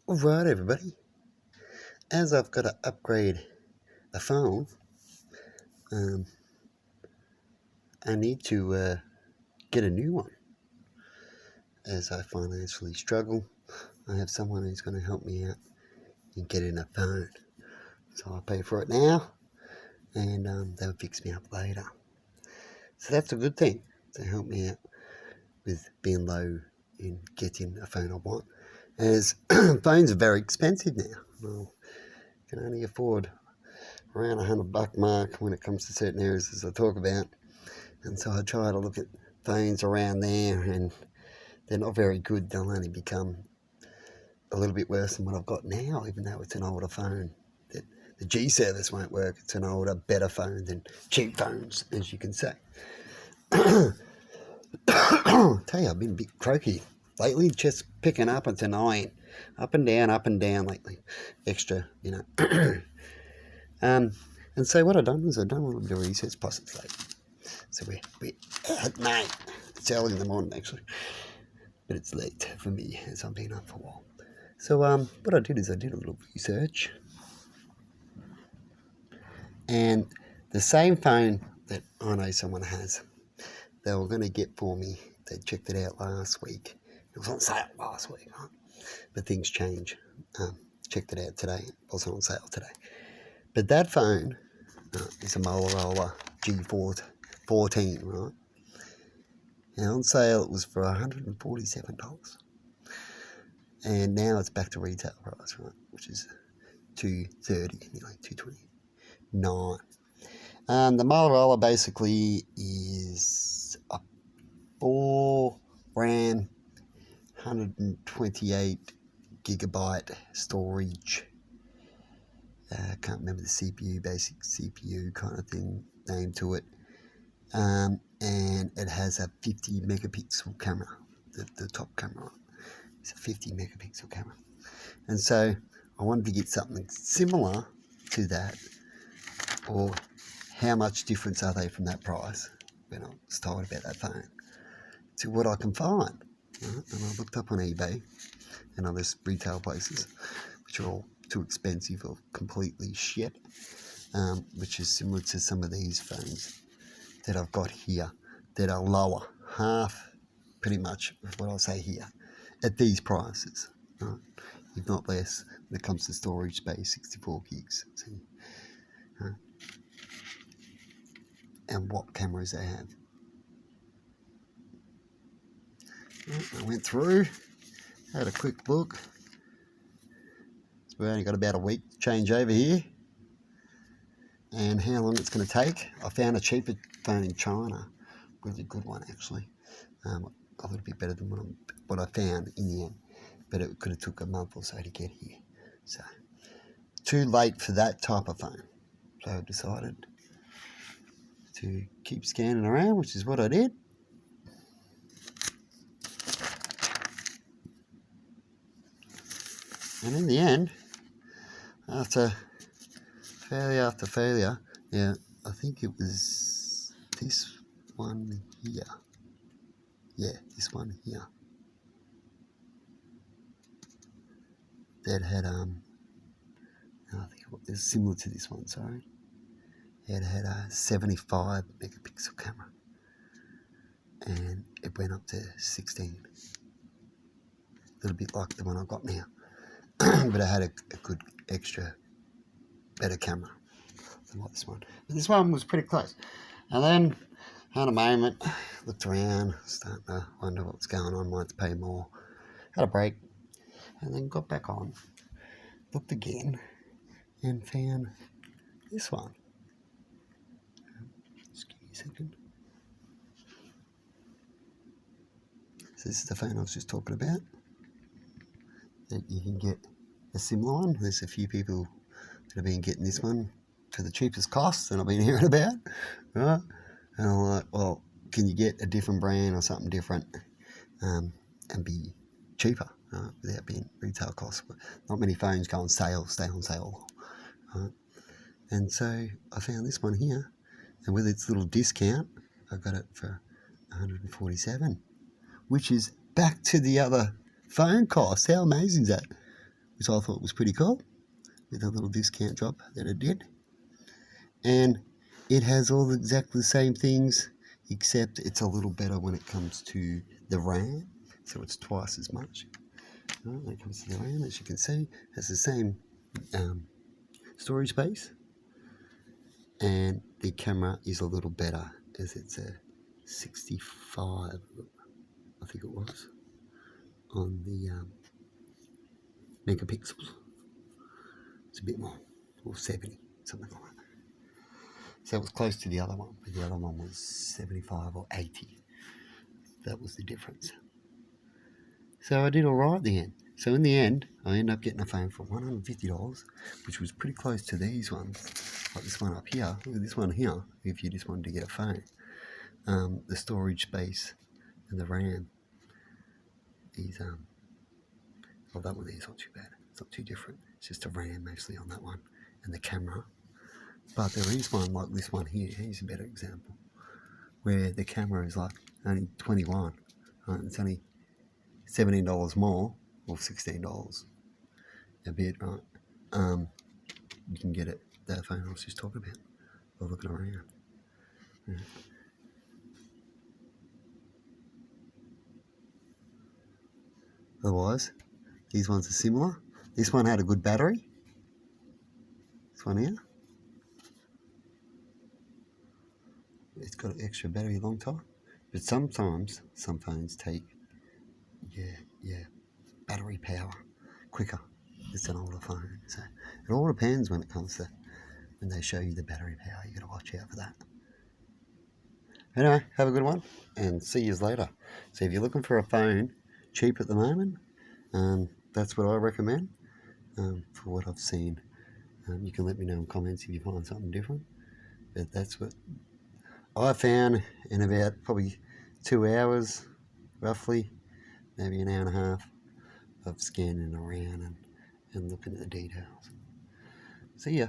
Alright everybody, as I've got to upgrade the phone, I need to get a new one. As I financially struggle, I have someone who's going to help me out in getting a phone. So I'll pay for it now, and they'll fix me up later. So that's a good thing, to help me out with being low in getting a phone I want. As phones are very expensive now. Well, you can only afford around $100 mark when it comes to certain areas, as I talk about. And so I try to look at phones around there, and they're not very good. They'll only become a little bit worse than what I've got now, even though it's an older phone. The G service won't work. It's an older, better phone than cheap phones, as you can say. Tell you, I've been a bit croaky lately, just picking up. It's annoying. Up and down lately. Extra, and so what I've done is I've done a little bit of research process lately. So we're at night. It's early in the morning, actually. But it's late for me, as I've been up for a while. So what I did is I did a little research. And the same phone that I know someone has, they were going to get for me. They checked it out last week. It was on sale last week, right? But things change. Checked it out today. It wasn't on sale today. But that phone is a Motorola G14, right? And on sale it was for $147. And now it's back to retail price, right? Which is $230, nearly $229. The Motorola basically is a 4 RAM, 128 gigabyte storage. I can't remember the CPU, basic CPU kind of thing, name to it. And it has a 50 megapixel camera. The top camera. It's a 50 megapixel camera. And so I wanted to get something similar to that, or how much difference are they from that price when I was told about that phone to what I can find. Right? And I looked up on eBay and other retail places, which are all too expensive or completely shit, which is similar to some of these phones that I've got here that are lower, half pretty much of what I'll say here, at these prices, right? If not less, when it comes to storage space, 64 gigs. See? And what cameras they have. I went through, had a quick look. So we only got about a week to change over here. And how long it's going to take. I found a cheaper phone in China, really good one actually. A little bit better than what I found in the end. But it could have took a month or so to get here. So, too late for that type of phone. So I decided to keep scanning around, which is what I did. And in the end, after failure, yeah, I think it was this one here. Yeah, this one here. That had, I think it was similar to this one, sorry. It had a 75 megapixel camera. And it went up to 16. A little bit like the one I've got now. But it had a good extra, better camera than what this one. But this one was pretty close. And then, had a moment, looked around, starting to wonder what's going on, might pay more. Had a break, and then got back on, looked again, and found this one. Just give me a second. So this is the phone I was just talking about. That you can get a similar one. There's a few people that have been getting this one for the cheapest cost that I've been hearing about, right? And I'm like, well, can you get a different brand or something different and be cheaper, right? Without being retail costs? Not many phones go on sale, stay on sale, right? And so I found this one here, and with its little discount, I got it for $147, which is back to the other phone cost. How amazing is that? which I thought was pretty cool, with a little discount drop that it did. And it has all exactly the same things, except it's a little better when it comes to the RAM, so it's twice as much. When it comes to the RAM, as you can see, it has the same storage space, and the camera is a little better, as it's a 65, I think it was, on the megapixels. It's a bit more, or 70, something like that. So it was close to the other one, but the other one was 75 or 80. That was the difference. So I did all right at the end. So in the end, I ended up getting a phone for $150, which was pretty close to these ones, like this one up here. Look at this one here, if you just wanted to get a phone. The storage space and the RAM is, well, that one is not too bad. It's not too different. It's just a RAM mostly on that one, and the camera. But there is one like this one here. Here's a better example, where the camera is like only 21. Right? It's only $17 more, or $16 a bit, right? You can get it, that phone I was just talking about, by looking around. Yeah. Otherwise, these ones are similar. This one had a good battery. This one here, it's got an extra battery long time. But sometimes some phones take battery power quicker. It's an older phone, so it all depends when it comes to when they show you the battery power. You got to watch out for that. Anyway, have a good one, and see you later. So if you're looking for a phone cheap at the moment, that's what I recommend. For what I've seen, you can let me know in comments if you find something different. But that's what I found in about probably 2 hours, roughly, maybe an hour and a half, of scanning around and looking at the details. See ya.